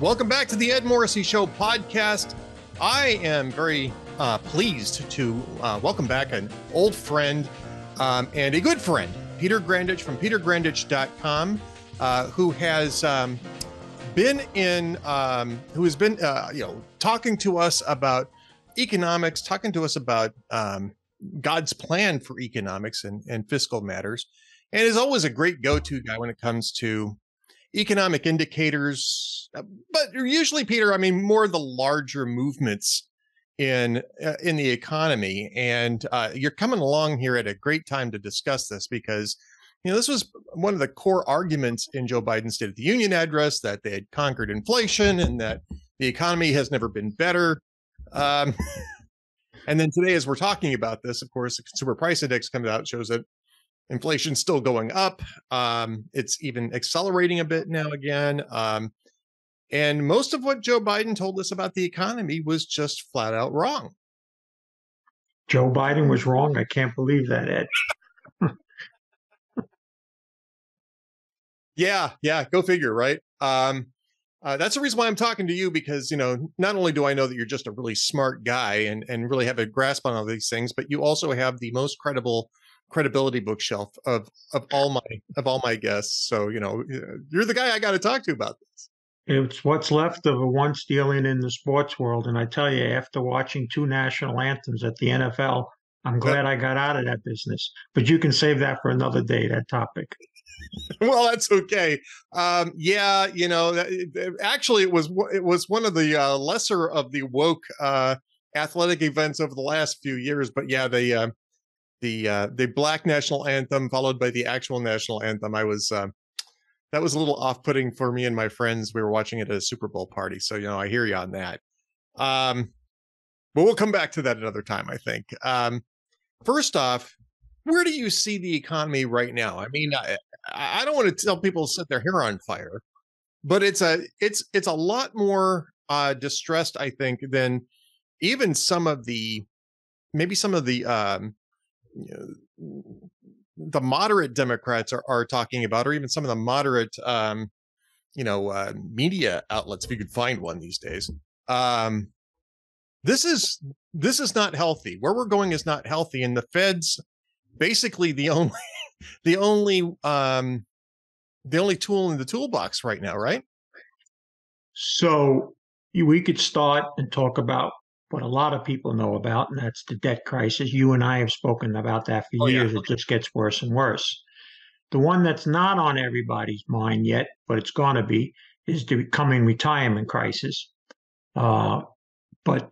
Welcome back to the Ed Morrissey Show podcast. I am very pleased to welcome back an old friend and a good friend, Peter Grandich from petergrandich.com, who has been talking to us about economics, talking to us about God's plan for economics and fiscal matters, and is always a great go-to guy when it comes to economic indicators, but usually, Peter, I mean, more the larger movements in the economy. And you're coming along here at a great time to discuss this because, this was one of the core arguments in Joe Biden's State of the Union address, that they had conquered inflation and that the economy has never been better. And then today, as we're talking about this, of course, the consumer price index comes out, shows that inflation's still going up. It's even accelerating a bit now again. And most of what Joe Biden told us about the economy was just flat out wrong. Joe Biden was wrong? I can't believe that, Ed. Yeah, go figure, right? That's the reason why I'm talking to you, because, not only do I know that you're just a really smart guy and really have a grasp on all these things, but you also have the most credibility bookshelf of all my guests. So, you're the guy I got to talk to about this. It's what's left of a once dealing in the sports world. And I tell you, after watching 2 national anthems at the NFL, I'm glad I got out of that business. But you can save that for another day, that topic. Well, that's okay. Actually, it was one of the lesser of the woke athletic events over the last few years. But yeah, the Black national anthem followed by the actual national anthem, that was a little off-putting for me and my friends. We were watching it at a Super Bowl party, so I hear you on that. But we'll come back to that another time, I think. First off, where do you see the economy right now? I mean, I don't want to tell people to set their hair on fire, but it's a lot more distressed, I think, than even some of the the moderate Democrats are talking about, or even some of the moderate, media outlets, if you could find one these days. This is not healthy. Where we're going is not healthy, and the Fed's basically the only tool in the toolbox right now, right? So we could start and talk about what a lot of people know about, and that's the debt crisis. You and I have spoken about that for years. Yeah. It just gets worse and worse. The one that's not on everybody's mind yet, but it's going to be, is the coming retirement crisis. But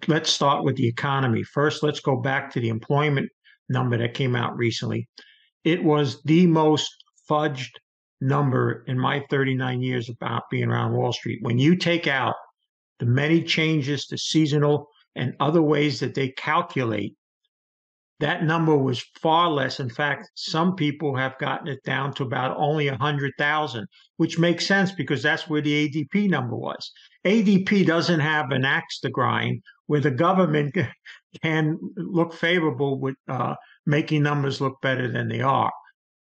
let's start with the economy. First, let's go back to the employment number that came out recently. It was the most fudged number in my 39 years about being around Wall Street. When you take out the many changes to seasonal and other ways that they calculate, that number was far less. In fact, some people have gotten it down to about only 100,000, which makes sense because that's where the ADP number was. ADP doesn't have an axe to grind where the government can look favorable with making numbers look better than they are.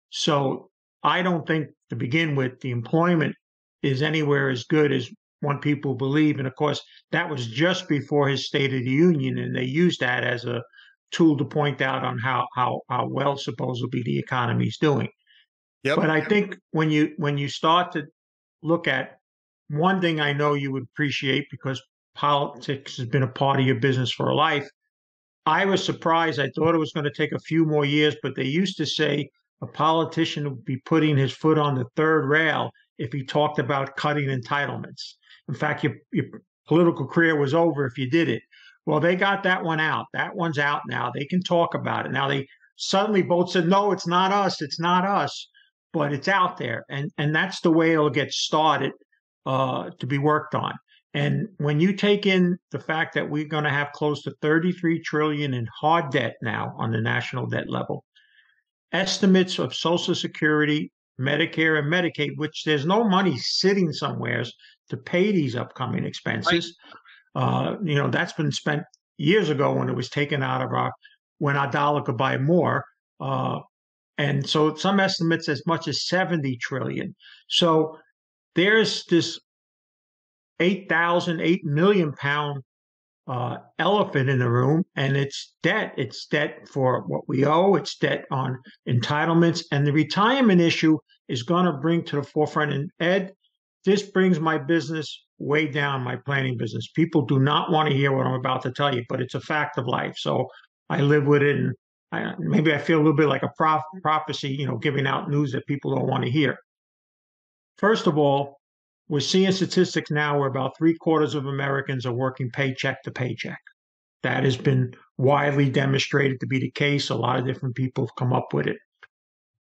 So I don't think, to begin with, the employment is anywhere as good as one people believe. And of course, that was just before his State of the Union, and they used that as a tool to point out on how well supposedly the economy is doing. Yep. But I think when you start to look at one thing, I know you would appreciate, because politics has been a part of your business for a life. I was surprised. I thought it was going to take a few more years, but they used to say a politician would be putting his foot on the third rail if he talked about cutting entitlements. In fact, your political career was over if you did it. Well, they got that one out. That one's out now. They can talk about it. Now they suddenly both said, no, it's not us. It's not us. But it's out there. And that's the way it'll get started to be worked on. And when you take in the fact that we're going to have close to $33 trillion in hard debt now on the national debt level, estimates of Social Security, Medicare, and Medicaid, which there's no money sitting somewhere to pay these upcoming expenses. Right. That's been spent years ago when it was taken out of when our dollar could buy more. And so some estimates as much as $70 trillion. So there's this $8 million elephant in the room, and it's debt. It's debt for what we owe. It's debt on entitlements, and the retirement issue is going to bring to the forefront. And Ed, this brings my business way down, my planning business. People do not want to hear what I'm about to tell you, but it's a fact of life. So I live with it, and maybe I feel a little bit like a prophecy, giving out news that people don't want to hear. First of all, we're seeing statistics now where about 3/4 of Americans are working paycheck to paycheck. That has been widely demonstrated to be the case. A lot of different people have come up with it.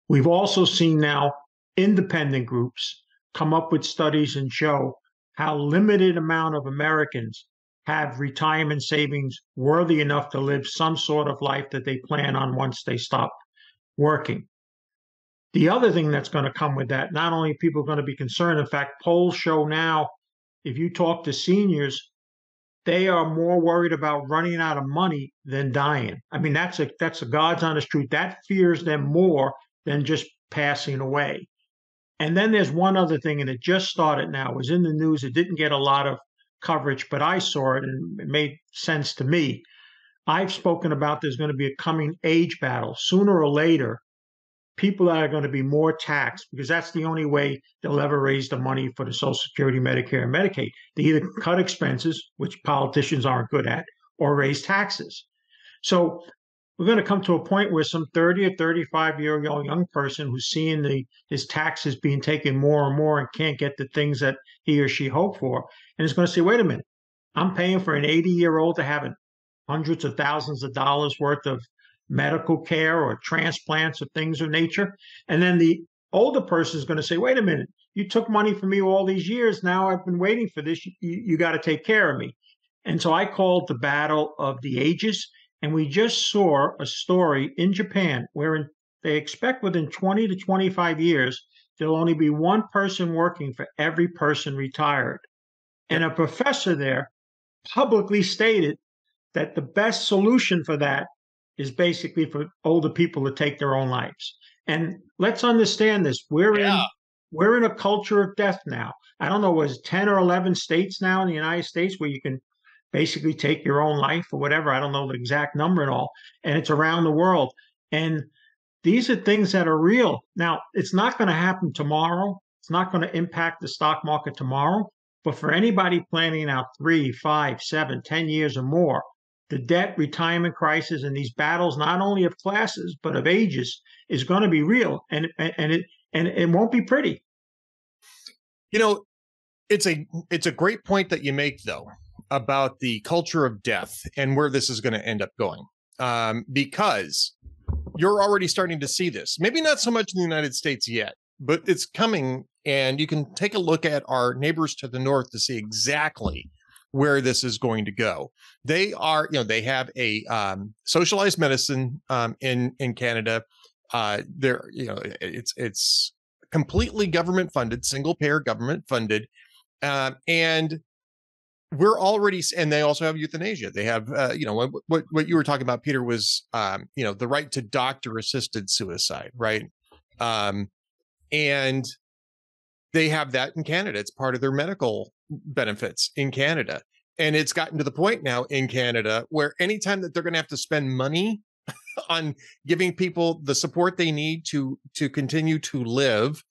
We've also seen now independent groups come up with studies and show how limited amount of Americans have retirement savings worthy enough to live some sort of life that they plan on once they stop working. The other thing that's going to come with that, not only are people going to be concerned, in fact, polls show now, if you talk to seniors, they are more worried about running out of money than dying. I mean, that's a God's honest truth. That fears them more than just passing away. And then there's one other thing, and it just started now. It was in the news. It didn't get a lot of coverage, but I saw it and it made sense to me. I've spoken about there's going to be a coming age battle. Sooner or later, people that are going to be more taxed, because that's the only way they'll ever raise the money for the Social Security, Medicare, and Medicaid. They either cut expenses, which politicians aren't good at, or raise taxes. So we're going to come to a point where some 30 or 35-year-old young person who's seeing his taxes being taken more and more and can't get the things that he or she hoped for, and is going to say, wait a minute, I'm paying for an 80-year-old to have hundreds of thousands of dollars worth of medical care or transplants or things of nature. And then the older person is going to say, wait a minute, you took money from me all these years. Now I've been waiting for this. You got to take care of me. And so I call it the battle of the ages. And we just saw a story in Japan where they expect within 20 to 25 years, there'll only be one person working for every person retired. And a professor there publicly stated that the best solution for that is basically for older people to take their own lives. And let's understand this. We're in a culture of death now. I don't know, was 10 or 11 states now in the United States where you can basically take your own life or whatever. I don't know the exact number and all. And it's around the world. And these are things that are real. Now, it's not going to happen tomorrow. It's not going to impact the stock market tomorrow. But for anybody planning out 3, 5, 7, 10 years or more, the debt, retirement crisis, and these battles, not only of classes, but of ages, is going to be real. And it won't be pretty. It's a great point that you make, though, about the culture of death and where this is going to end up going. Because you're already starting to see this, maybe not so much in the United States yet, but it's coming. And you can take a look at our neighbors to the north to see exactly where this is going to go. They are, they have a socialized medicine in Canada. It's completely government funded, single payer government funded, and we're already. And they also have euthanasia. They have, what you were talking about, Peter, was the right to doctor assisted suicide, right? And they have that in Canada. It's part of their medical benefits in Canada. And it's gotten to the point now in Canada where anytime that they're going to have to spend money on giving people the support they need to continue to live,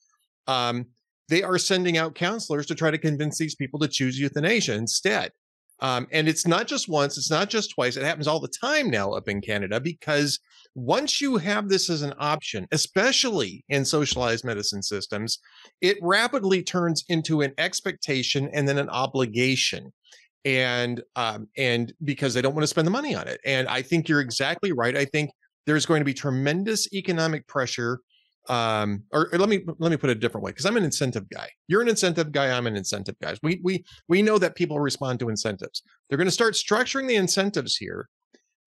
they are sending out counselors to try to convince these people to choose euthanasia instead. And it's not just once, it's not just twice. It happens all the time now up in Canada, because once you have this as an option, especially in socialized medicine systems, it rapidly turns into an expectation and then an obligation. And because they don't want to spend the money on it. And I think you're exactly right. I think there's going to be tremendous economic pressure. Or let me put it a different way, because I'm an incentive guy. You're an incentive guy. I'm an incentive guy. We know that people respond to incentives. They're going to start structuring the incentives here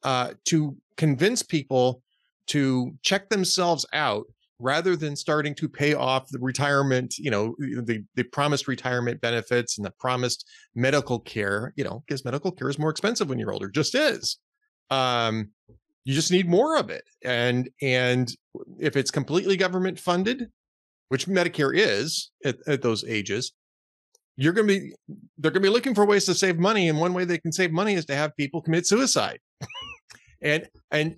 to convince people to check themselves out, rather than starting to pay off the retirement, the promised retirement benefits and the promised medical care, because medical care is more expensive when you're older, just is. You just need more of it. And if it's completely government funded, which Medicare is at those ages, you're going to be they're going to be looking for ways to save money, and one way they can save money is to have people commit suicide. And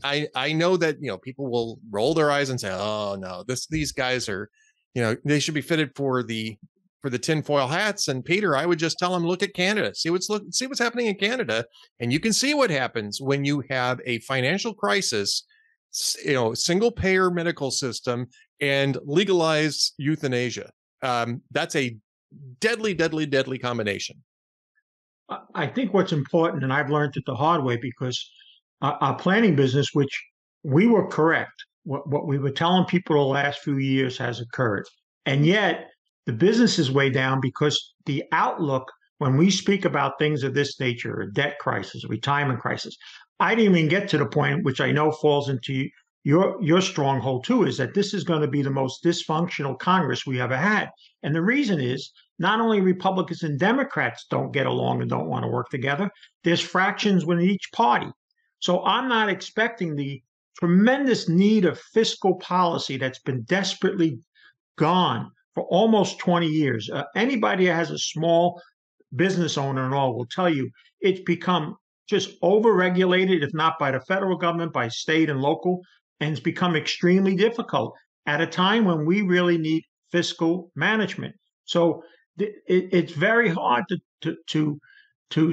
I know that, you know, people will roll their eyes and say, oh no, these guys are, you know, they should be fitted for the tinfoil hats. And Peter, I would just tell them, look at Canada, see what's happening in Canada, and you can see what happens when you have a financial crisis, you know, single payer medical system, and legalized euthanasia. That's a deadly, deadly, deadly combination. I think what's important, and I've learned it the hard way, because our planning business, which we were correct, what we were telling people the last few years has occurred. And yet the business is way down because the outlook, when we speak about things of this nature, a debt crisis, a retirement crisis, I didn't even get to the point, which I know falls into your stronghold too, is that this is going to be the most dysfunctional Congress we ever had. And the reason is not only Republicans and Democrats don't get along and don't want to work together, there's fractions within each party. So I'm not expecting the tremendous need of fiscal policy that's been desperately gone for almost 20 years. Anybody that has a small business owner and all will tell you it's become just overregulated, if not by the federal government, by state and local, and it's become extremely difficult at a time when we really need fiscal management. So it's very hard to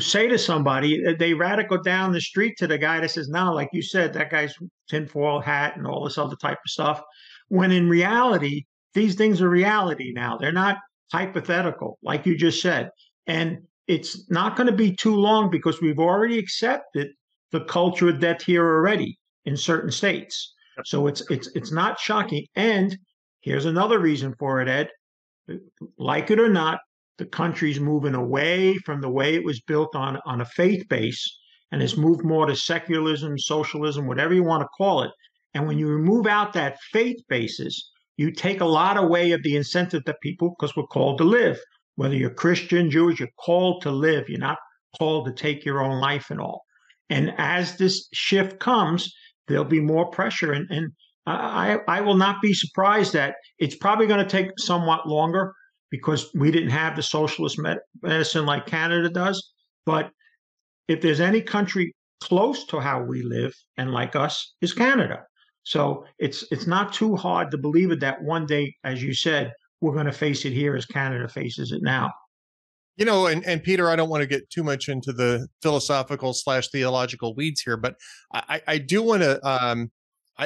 say to somebody, they rather go down the street to the guy that says, no, like you said, that guy's tinfoil hat and all this other type of stuff. When in reality, these things are reality now. They're not hypothetical, like you just said. And it's not going to be too long because we've already accepted the culture of debt here already in certain states. So it's not shocking. And here's another reason for it, Ed. Like it or not, the country's moving away from the way it was built on a faith base, and it's moved more to secularism, socialism, whatever you want to call it. And when you remove out that faith basis, you take a lot away of the incentive that people, because we're called to live. Whether you're Christian, Jewish, you're called to live. You're not called to take your own life and all. And as this shift comes, there'll be more pressure. And I will not be surprised that it's probably going to take somewhat longer because we didn't have the socialist medicine like Canada does. But if there's any country close to how we live and like us, is Canada. So it's not too hard to believe it that one day, as you said, we're going to face it here as Canada faces it now. You know, and Peter, I don't want to get too much into the philosophical / theological weeds here, but I do want to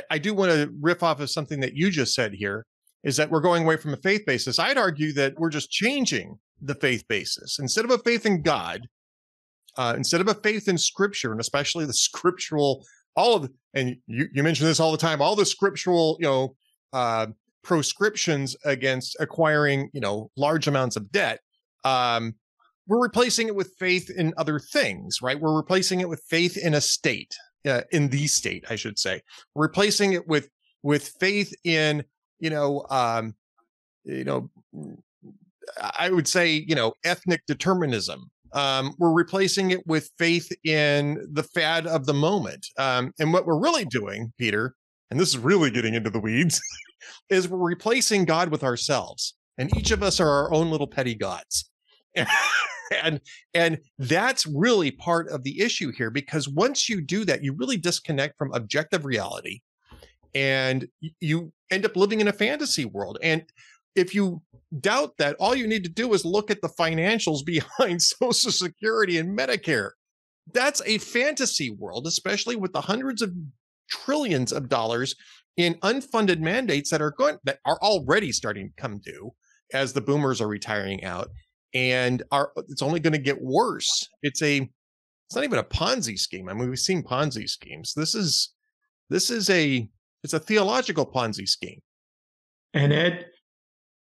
I do want to riff off of something that you just said here, is that we're going away from a faith basis. I'd argue that we're just changing the faith basis. Instead of a faith in God, instead of a faith in Scripture, and especially the scriptural, and you mention this all the time, all the scriptural, you know, proscriptions against acquiring, you know, large amounts of debt. We're replacing it with faith in other things, right? We're replacing it with faith in a state, in the state, I should say. We're replacing it with faith in, you know, I would say, you know, ethnic determinism. We're replacing it with faith in the fad of the moment. And what we're really doing, Peter, and this is really getting into the weeds, is we're replacing God with ourselves. And each of us are our own little petty gods. And that's really part of the issue here, because once you do that, you really disconnect from objective reality and you end up living in a fantasy world. And if you doubt that, all you need to do is look at the financials behind Social Security and Medicare. That's a fantasy world, especially with the hundreds of trillions of dollars in unfunded mandates that are already starting to come due as the boomers are retiring out. And it's only going to get worse. It's not even a Ponzi scheme. I mean, we've seen Ponzi schemes. It's a theological Ponzi scheme. And Ed,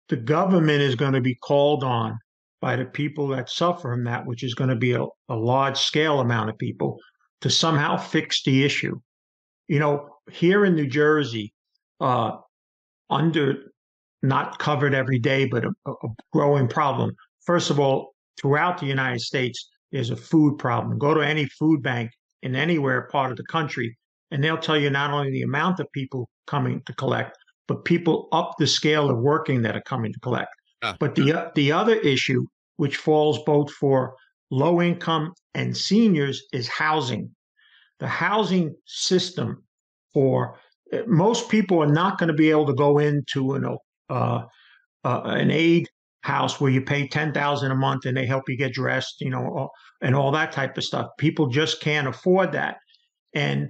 the government is going to be called on by the people that suffer from that, which is going to be a large scale amount of people, to somehow fix the issue. You know, here in New Jersey, under not covered every day, but a growing problem. First of all, throughout the United States, there's a food problem. Go to any food bank in anywhere part of the country, and they'll tell you not only the amount of people coming to collect, but people up the scale of working that are coming to collect. But the other issue, which falls both for low income and seniors, is housing. The housing system for most people are not going to be able to go into an aid house where you pay $10,000 a month and they help you get dressed, and all that type of stuff. People just can't afford that, and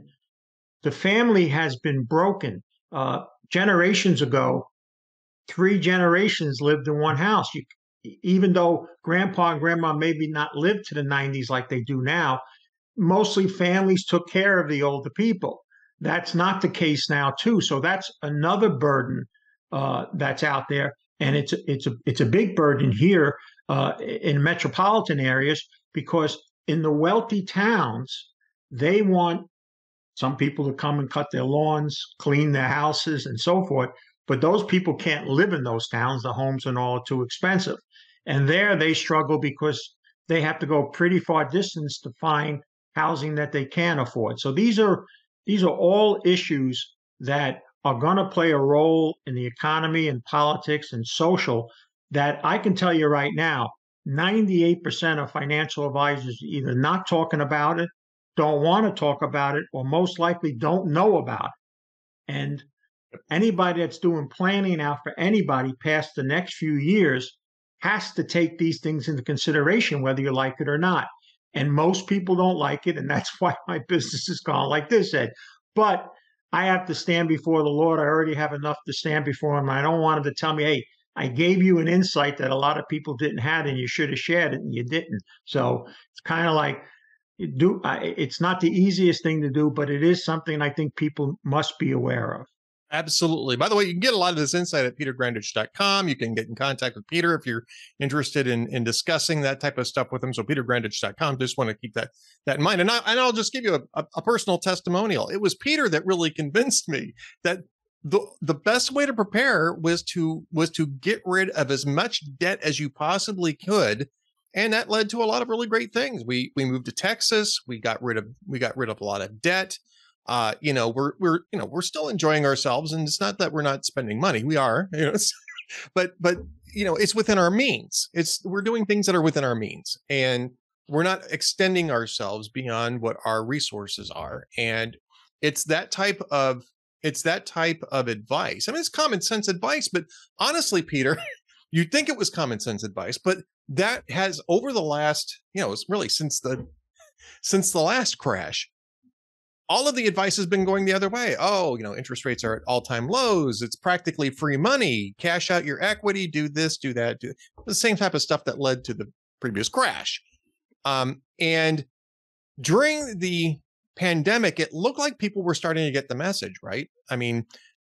the family has been broken. Generations ago, 3 generations lived in one house. Even though grandpa and grandma maybe not lived to the 90s like they do now, mostly families took care of the older people. That's not the case now, too. So that's another burden that's out there, and it's a big burden here in metropolitan areas, because in the wealthy towns, they want some people to come and cut their lawns, clean their houses, and so forth. But those people can't live in those towns. The homes are all too expensive. And there they struggle because they have to go pretty far distance to find housing that they can afford. So these are all issues that are going to play a role in the economy and politics and social, that I can tell you right now, 98% of financial advisors are either not talking about it, don't want to talk about it, or most likely don't know about it. And anybody that's doing planning now for anybody past the next few years has to take these things into consideration, whether you like it or not. And most people don't like it, and that's why my business is gone like this, Ed. But I have to stand before the Lord. I already have enough to stand before him. I don't want him to tell me, hey, I gave you an insight that a lot of people didn't have, and you should have shared it, and you didn't. So it's kind of like, it's not the easiest thing to do, but it is something I think people must be aware of. Absolutely. By the way, you can get a lot of this insight at petergrandich.com. You can get in contact with Peter if you're interested in discussing that type of stuff with him. So petergrandich.com. Just want to keep that in mind. And I'll just give you a personal testimonial. It was Peter that really convinced me that the best way to prepare was to get rid of as much debt as you possibly could. And that led to a lot of really great things. We moved to Texas. We got rid of a lot of debt. We're still enjoying ourselves, and it's not that we're not spending money. We are, but it's within our means. We're doing things that are within our means, and we're not extending ourselves beyond what our resources are. And it's that type of advice. I mean, it's common sense advice, but honestly, Peter, you'd think it was common sense advice, but that has, over the last, it's really since the last crash, all of the advice has been going the other way. Oh, interest rates are at all-time lows. It's practically free money. Cash out your equity, do this, do that, do the same type of stuff that led to the previous crash. And during the pandemic, it looked like people were starting to get the message, right? I mean,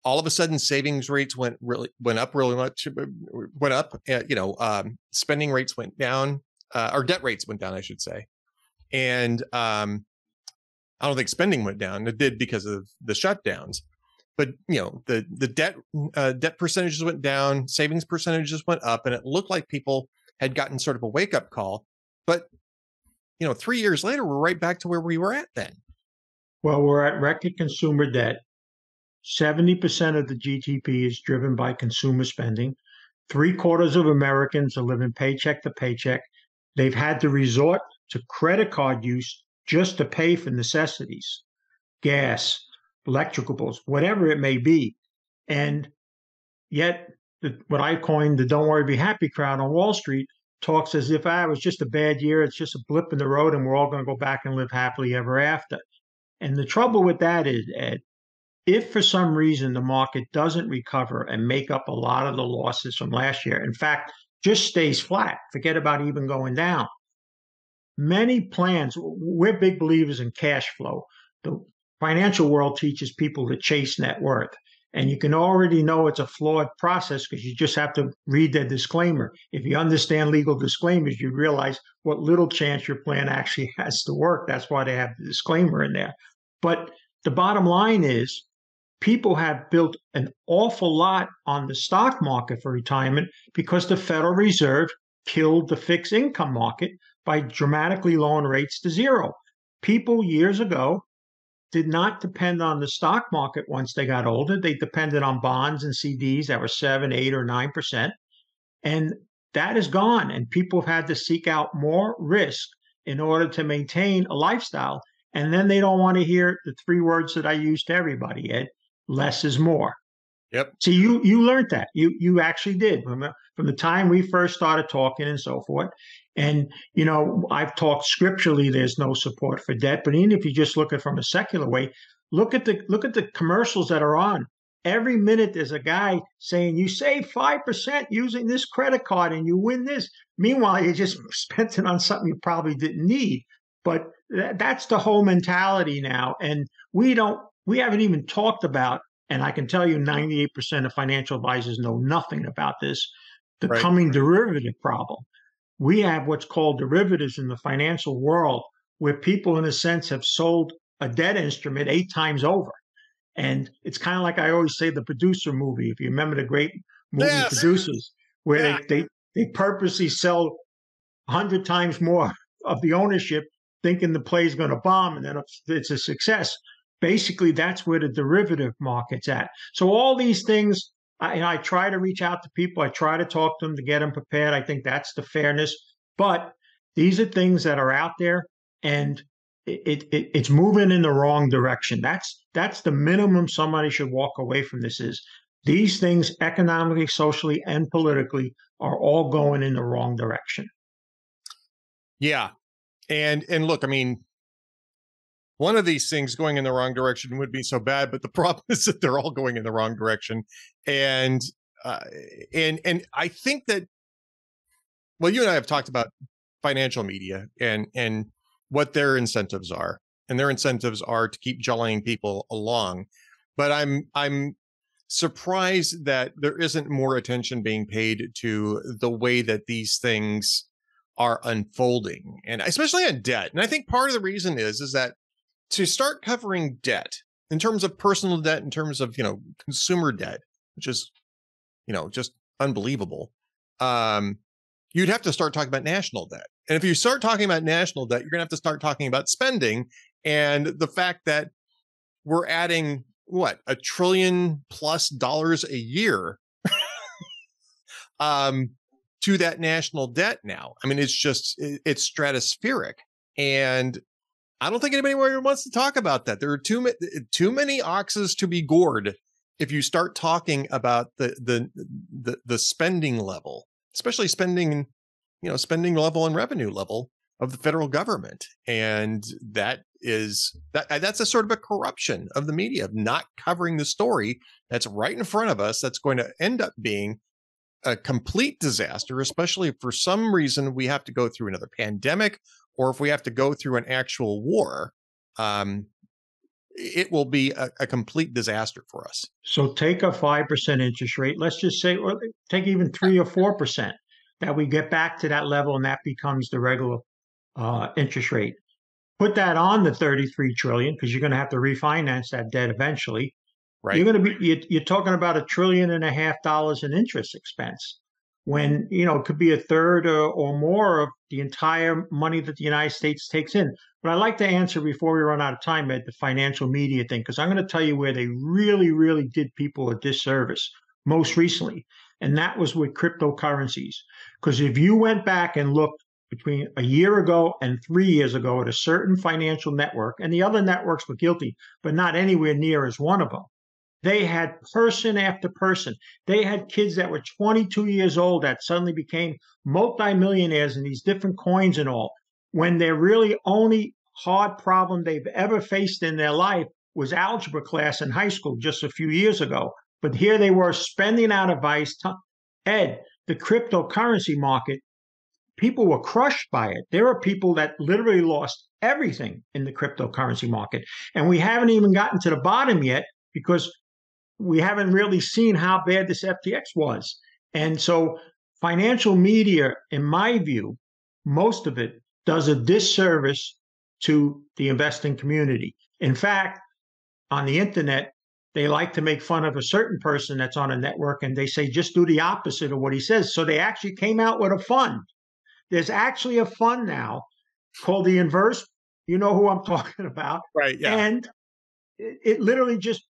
all of a sudden, savings rates went up really much. Spending rates went down, or debt rates went down, I should say, and I don't think spending went down. It did because of the shutdowns, but the debt percentages went down, savings percentages went up, and it looked like people had gotten sort of a wake up call. But 3 years later, we're right back to where we were at then. Well, we're at record consumer debt. 70% of the GDP is driven by consumer spending. 3/4 of Americans are living paycheck to paycheck. They've had to resort to credit card use just to pay for necessities, gas, electrical bills, whatever it may be. And yet, what I coined the don't worry, be happy crowd on Wall Street talks as if it was just a bad year, it's just a blip in the road, and we're all going to go back and live happily ever after. And the trouble with that is, Ed, if for some reason the market doesn't recover and make up a lot of the losses from last year, in fact, just stays flat, forget about even going down, many plans, we're big believers in cash flow. The financial world teaches people to chase net worth. And you can already know it's a flawed process because you just have to read the disclaimer. If you understand legal disclaimers, you realize what little chance your plan actually has to work. That's why they have the disclaimer in there. But the bottom line is, people have built an awful lot on the stock market for retirement because the Federal Reserve killed the fixed income market by dramatically lowering rates to zero. People years ago did not depend on the stock market once they got older. They depended on bonds and CDs that were 7, 8, or 9%. And that is gone, and people have had to seek out more risk in order to maintain a lifestyle. And then they don't want to hear the three words that I use to everybody, Ed: less is more. Yep. So you learned that. You actually did from the time we first started talking and so forth. And I've talked scripturally. There's no support for debt, but even if you just look at it from a secular way, look at the commercials that are on. Every minute there's a guy saying you save 5% using this credit card and you win this. Meanwhile, you just spent it on something you probably didn't need. But that's the whole mentality now, and we haven't even talked about. And I can tell you 98% of financial advisors know nothing about this, the Right. coming derivative problem. We have what's called derivatives in the financial world, where people, in a sense, have sold a debt instrument 8 times over. And it's kind of like I always say, the Producer movie. If you remember the great movie Yes. Producers, where Yeah. they purposely sell 100 times more of the ownership, thinking the play is going to bomb, and then it's a success. Basically, that's where the derivative market's at. So all these things, I try to reach out to people. I try to talk to them to get them prepared. I think that's the fairness. But these are things that are out there, and it's moving in the wrong direction. That's the minimum somebody should walk away from this is. These things, economically, socially, and politically, are all going in the wrong direction. Yeah. And look, I mean, one of these things going in the wrong direction would be so bad, but the problem is that they're all going in the wrong direction. And I think that, well, you and I have talked about financial media and what their incentives are. And their incentives are to keep jollying people along. But I'm surprised that there isn't more attention being paid to the way that these things are unfolding, and especially on debt. And I think part of the reason is that to start covering debt in terms of personal debt, in terms of, consumer debt, which is, just unbelievable. You'd have to start talking about national debt. And if you start talking about national debt, you're going to have to start talking about spending and the fact that we're adding $1 trillion+ a year to that national debt now. I mean, it's stratospheric. And I don't think anybody wants to talk about that. There are too many oxes to be gored if you start talking about the spending level, especially spending level and revenue level of the federal government. And that's a sort of a corruption of the media, of not covering the story that's right in front of us, that's going to end up being a complete disaster, especially if for some reason we have to go through another pandemic, or if we have to go through an actual war. It will be a complete disaster for us. So take a 5% interest rate. Let's just say, or take even 3 or 4%, that we get back to that level, and that becomes the regular interest rate. Put that on the 33 trillion, because you're going to have to refinance that debt eventually. Right. You're talking about $1.5 trillion in interest expense, when it could be a third or more of the entire money that the United States takes in. But I'd like to answer, before we run out of time, Ed, the financial media thing, because I'm going to tell you where they really, really did people a disservice most recently, and that was with cryptocurrencies. Because if you went back and looked between a year ago and 3 years ago at a certain financial network, and the other networks were guilty, but not anywhere near as one of them. They had person after person. They had kids that were 22 years old that suddenly became multimillionaires in these different coins and all, when their really only hard problem they've ever faced in their life was algebra class in high school just a few years ago. But here they were spending out of ice. Ed, the cryptocurrency market, people were crushed by it. There are people that literally lost everything in the cryptocurrency market. And we haven't even gotten to the bottom yet, because we haven't really seen how bad this FTX was. And so financial media, in my view, most of it does a disservice to the investing community. In fact, on the internet, they like to make fun of a certain person that's on a network, and they say, just do the opposite of what he says. So they actually came out with a fund. There's actually a fund now called the Inverse. You know who I'm talking about. Right, yeah. And it literally just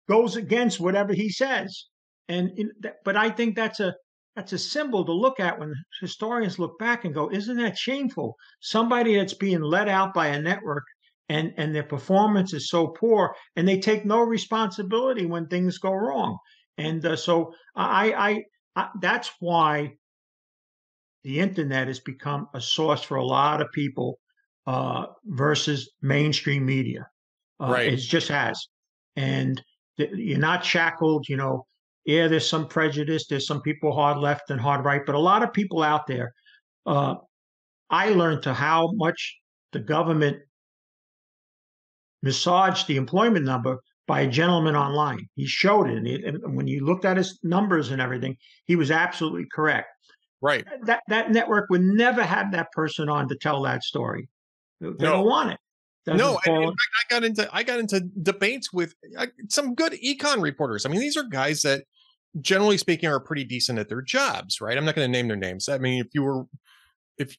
goes against whatever he says. But I think that's a that's a symbol to look at when historians look back and go, isn't that shameful? Somebody that's being let out by a network and their performance is so poor and they take no responsibility when things go wrong. And so that's why the internet has become a source for a lot of people versus mainstream media. Right. It just has. And you're not shackled, yeah, there's some prejudice. There's some people hard left and hard right, but a lot of people out there. I learned to how much the government massaged the employment number by a gentleman online. He showed it, and when you looked at his numbers and everything, he was absolutely correct. Right. That network would never have that person on to tell that story. They don't want it. No, and in fact, I got into debates with some good econ reporters. I mean, these are guys that, generally speaking, are pretty decent at their jobs, right? I'm not going to name their names. I mean, if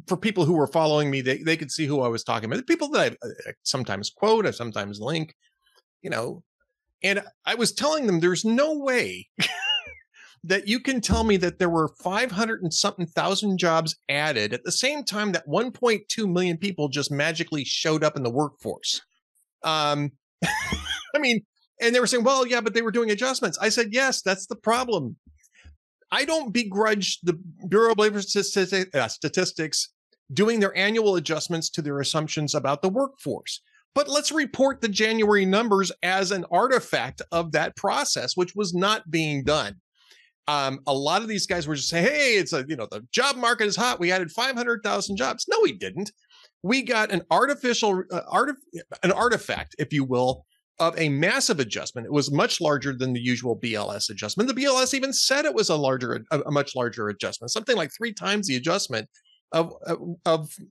for people who were following me, they could see who I was talking about. The people that I sometimes quote, I sometimes link, and I was telling them there's no way that you can tell me that there were 500 and something thousand jobs added at the same time that 1.2 million people just magically showed up in the workforce. I mean, and they were saying, well, yeah, but they were doing adjustments. I said, yes, that's the problem. I don't begrudge the Bureau of Labor Statistics doing their annual adjustments to their assumptions about the workforce. But let's report the January numbers as an artifact of that process, which was not being done. A lot of these guys were just saying, hey, it's the job market is hot. We added 500,000 jobs. No, we didn't. We got an an artifact, if you will, of a massive adjustment. It was much larger than the usual BLS adjustment. The BLS even said it was a much larger adjustment, something like 3 times the adjustment of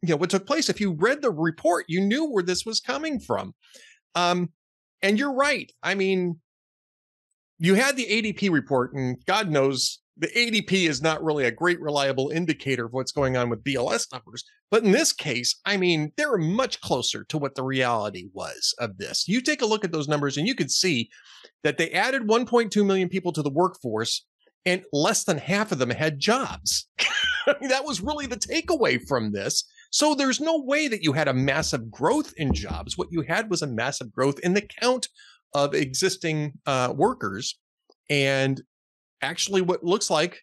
what took place. If you read the report, you knew where this was coming from. And you're right. I mean, you had the ADP report, and God knows the ADP is not really a great reliable indicator of what's going on with BLS numbers. But in this case, I mean, they're much closer to what the reality was of this. You take a look at those numbers and you could see that they added 1.2 million people to the workforce and less than half of them had jobs. I mean, that was really the takeaway from this. So there's no way that you had a massive growth in jobs. What you had was a massive growth in the count of existing workers, and actually what looks like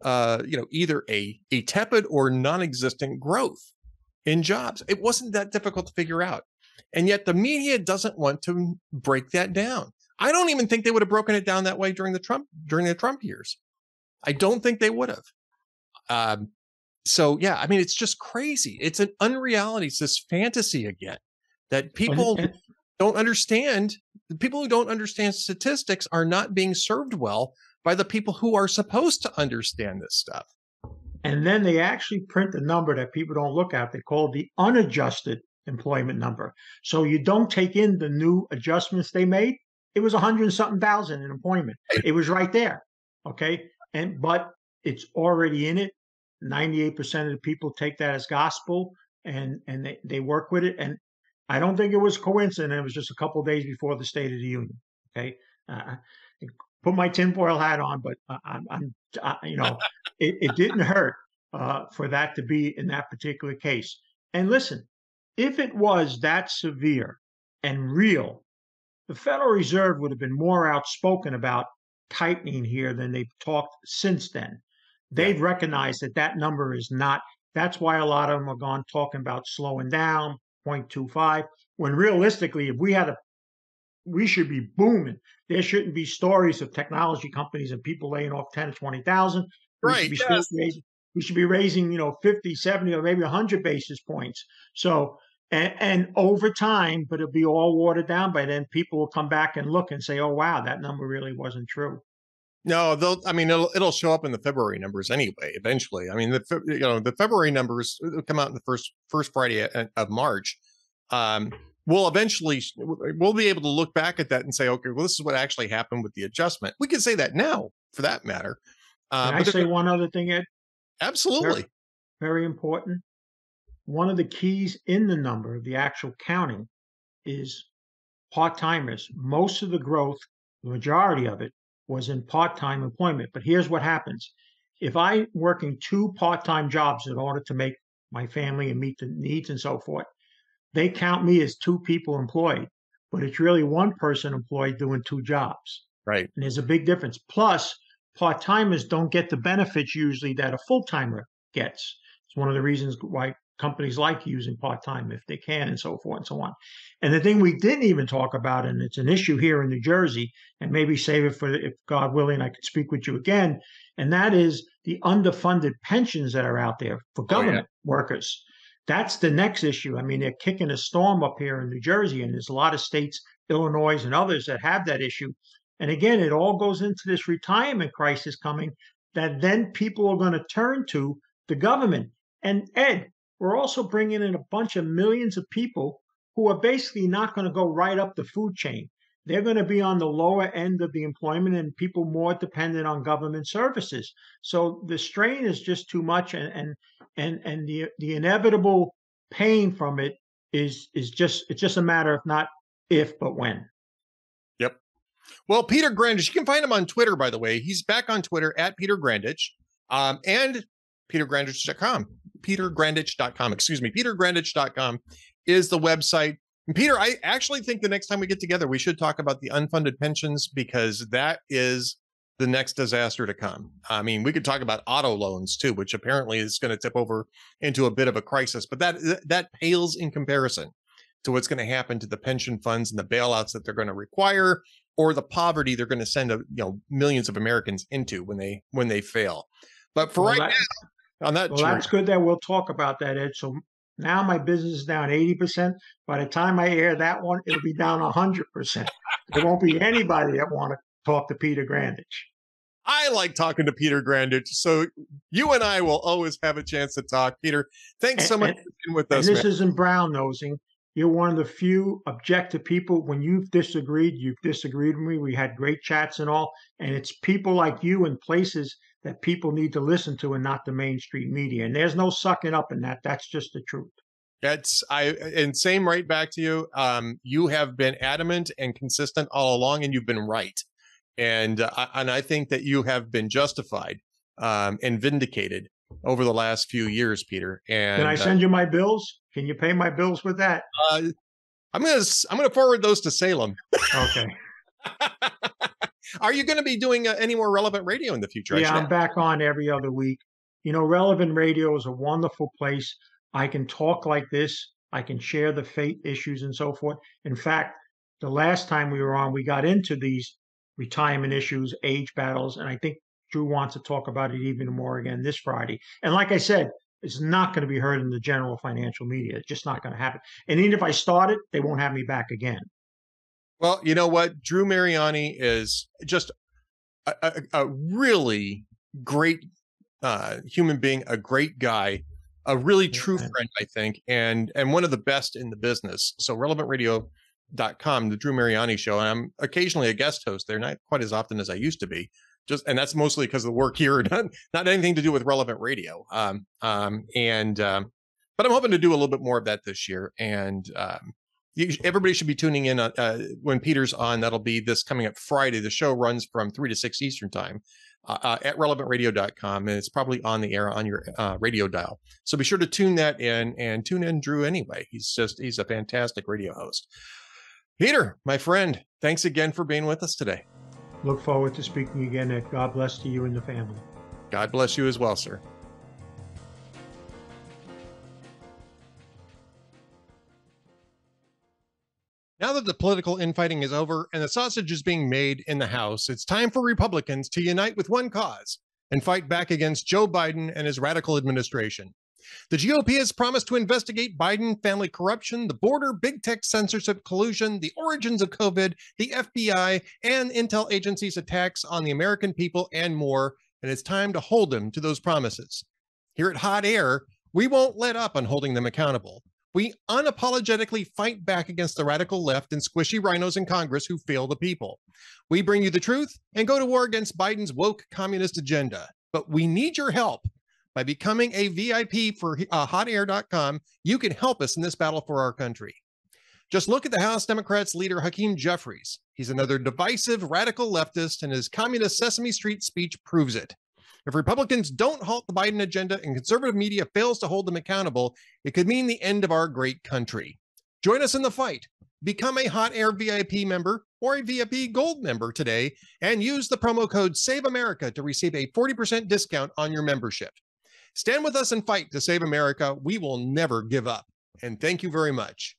either a tepid or non-existent growth in jobs. It wasn't that difficult to figure out, and yet the media doesn't want to break that down. I don't even think they would have broken it down that way during the Trump years. I don't think they would have. So yeah, I mean, it's just crazy. It's an unreality. It's this fantasy again that people don't understand. The people who don't understand statistics are not being served well by the people who are supposed to understand this stuff. And then they actually print a number that people don't look at. They call the unadjusted employment number. So you don't take in the new adjustments they made. It was 100-something thousand in employment. It was right there. Okay. But it's already in it. 98% of the people take that as gospel and they work with it. And I don't think it was coincident. It was just a couple of days before the State of the Union. Okay. Put my tinfoil hat on, but it didn't hurt for that to be in that particular case. And listen, if it was that severe and real, the Federal Reserve would have been more outspoken about tightening here than they've talked since then. They've recognized that number is not. That's why a lot of them are gone talking about slowing down, 0.25, when realistically, if we should be booming. There shouldn't be stories of technology companies and people laying off 10 or 20,000. Right. We should be raising, 50, 70, or maybe 100 basis points. So, and over time, but it'll be all watered down by then. People will come back and look and say, oh, wow, that number really wasn't true. No, it'll show up in the February numbers anyway. Eventually, I mean, the February numbers come out in the first Friday of March. We'll be able to look back at that and say, okay, well, this is what actually happened with the adjustment. We can say that now, for that matter. Can I say one other thing, Ed? Absolutely. Very, very important. One of the keys in the number, the actual counting, is part-timers. Most of the growth, the majority of it, was in part-time employment. But here's what happens. if I'm working 2 part-time jobs in order to make my family and meet the needs and so forth, they count me as 2 people employed, but it's really 1 person employed doing 2 jobs. Right. And there's a big difference. Plus, part-timers don't get the benefits usually that a full-timer gets. It's one of the reasons why companies like using part-time if they can and so forth and so on. And the thing we didn't even talk about, and it's an issue here in New Jersey, and maybe save it for, if God willing, I could speak with you again, and that is the underfunded pensions that are out there for government workers. That's the next issue. I mean, they're kicking a storm up here in New Jersey, and there's a lot of states, Illinois and others, that have that issue. And again, it all goes into this retirement crisis coming that then people are going to turn to the government. And Ed, we're also bringing in a bunch of millions of people who are basically not going to go right up the food chain. They're going to be on the lower end of the employment and people more dependent on government services. So the strain is just too much, and the inevitable pain from it is just a matter of not if but when. Yep. Well, Peter Grandich, you can find him on Twitter, by the way. He's back on Twitter at Peter Grandich, and petergrandich.com. petergrandich.com. Excuse me. petergrandich.com is the website. And Peter, I actually think the next time we get together, we should talk about the unfunded pensions, because that is the next disaster to come. I mean, we could talk about auto loans too, which apparently is going to tip over into a bit of a crisis, but that pales in comparison to what's going to happen to the pension funds and the bailouts that they're going to require, or the poverty they're going to send millions of Americans into when they fail. But for now, on that, that's good that we'll talk about that, Ed. So now my business is down 80%. By the time I air that one, it'll be down 100%. There won't be anybody that want to talk to Peter Grandich. I like talking to Peter Grandich, so you and I will always have a chance to talk. Peter, thanks so much for being with us. And this isn't brown nosing. You're one of the few objective people. When you've disagreed with me. We had great chats and all. And it's people like you in places that people need to listen to, and not the mainstream media. And there's no sucking up in that. That's just the truth. And same right back to you. You have been adamant and consistent all along, and you've been right. And I think that you have been justified and vindicated over the last few years, Peter. And can I send you my bills? Can you pay my bills with that? I'm gonna forward those to Salem. Okay. Are you going to be doing any more relevant radio in the future? Yeah, I'm back on every other week. Relevant radio is a wonderful place. I can talk like this. I can share the fate issues and so forth. In fact, the last time we were on, we got into these retirement issues, age battles, and I think Drew wants to talk about it even more again this Friday. And like I said, it's not going to be heard in the general financial media. It's just not going to happen. And even if I start it, they won't have me back again. Well, you know what? Drew Mariani is just a really great human being, a great guy, a really true friend, I think, and one of the best in the business. So relevantradio.com, the Drew Mariani Show, and I'm occasionally a guest host there, not quite as often as I used to be. And that's mostly because of the work here, not anything to do with Relevant Radio. But I'm hoping to do a little bit more of that this year. And everybody should be tuning in when Peter's on. That'll be this coming up Friday. The show runs from 3 to 6 Eastern time at relevantradio.com, and it's probably on the air on your radio dial. So be sure to tune that in, and tune in Drew anyway. He's a fantastic radio host. Peter, my friend, thanks again for being with us today. Look forward to speaking again, Ed. God bless to you and the family. God bless you as well, sir. Now that the political infighting is over and the sausage is being made in the House, it's time for Republicans to unite with one cause and fight back against Joe Biden and his radical administration. The GOP has promised to investigate Biden family corruption, the border, big tech censorship collusion, the origins of COVID, the FBI, and intel agencies' attacks on the American people, and more, and it's time to hold them to those promises. Here at Hot Air, we won't let up on holding them accountable. We unapologetically fight back against the radical left and squishy rhinos in Congress who fail the people. We bring you the truth and go to war against Biden's woke communist agenda. But we need your help. By becoming a VIP for hotair.com, you can help us in this battle for our country. Just look at the House Democrats leader Hakeem Jeffries. He's another divisive radical leftist, and his communist Sesame Street speech proves it. If Republicans don't halt the Biden agenda and conservative media fails to hold them accountable, it could mean the end of our great country. Join us in the fight. Become a Hot Air VIP member or a VIP Gold member today and use the promo code SAVEAMERICA to receive a 40% discount on your membership. Stand with us and fight to save America. We will never give up. And thank you very much.